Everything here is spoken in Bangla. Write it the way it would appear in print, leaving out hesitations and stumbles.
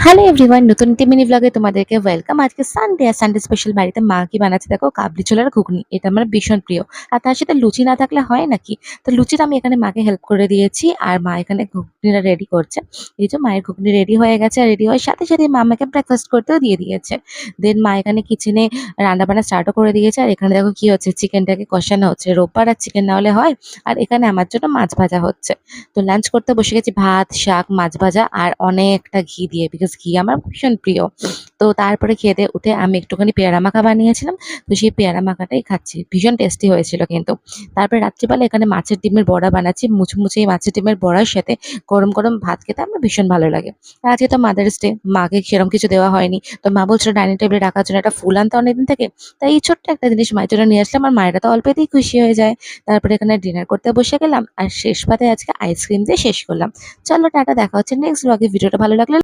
হ্যালো এভরিওয়ান, নতুন একটি মিনি ব্লগে তোমাদেরকে ওয়েলকাম। আজকে সানডে আর সানডে স্পেশাল বাড়িতে মা কি বানাচ্ছে দেখো, কাবলি ছোলার ঘুগনি। এটা আমার ভীষণ প্রিয়। আর তার সাথে লুচি না থাকলে হয় নাকি? তো লুচিটা আমি এখানে মাকে হেল্প করে দিয়েছি আর মা এখানে ঘুগনিটা রেডি করছে। এই যে মায়ের ঘুগনি রেডি হয়ে গেছে আর রেডি হওয়ার সাথে সাথে মা আমাকে ব্রেকফাস্ট করতেও দিয়ে দিয়েছে। দেন মা এখানে কিচেনে রান্নাবান্না স্টার্টও করে দিয়েছে। আর এখানে দেখো কি হচ্ছে, চিকেনটাকে কষানো হচ্ছে। রোববার আর চিকেন না হলে হয়। আর এখানে আমার জন্য মাছ ভাজা হচ্ছে। তো লাঞ্চ করতে বসে গেছি ভাত, শাক, মাছ ভাজা আর অনেকটা ঘি দিয়ে, বিকজ ঘি আমার ভীষণ প্রিয়। তো তারপরে খেয়ে দিয়ে উঠে আমি একটুখানি পেয়ারা মাখা বানিয়েছিলাম। তো সেই পেয়ারা মাখাটাই খাচ্ছি। ভীষণ টেস্টি হয়েছিল কিন্তু। তারপরে রাত্রিবেলা এখানে মাছের ডিমের বড়া বানাচ্ছি। মুচমুচে এই মাছের ডিমের বড়ার সাথে গরম, গরম ভাত খেতে আমার ভীষণ ভালো লাগে। আর আজকে তো মাদার্স ডে, মাকে সেরকম কিছু দেওয়া হয়নি। তো মা বলছিল ডাইনিং টেবিলে রাখার জন্য একটা ফুল আনতে অনেকদিন থেকে। তাই এই ছোট্ট একটা জিনিস মায়ের জন্য নিয়ে আসলাম আর মায়েরা তো অল্পেতেই খুশি হয়ে যায়। তারপরে এখানে ডিনার করতে বসে গেলাম আর শেষ পাতে আজকে আইসক্রিম দিয়ে শেষ করলাম। চলো টাটা, দেখা হচ্ছে নেক্সট ব্লগে। ভিডিওটা ভালো লাগলে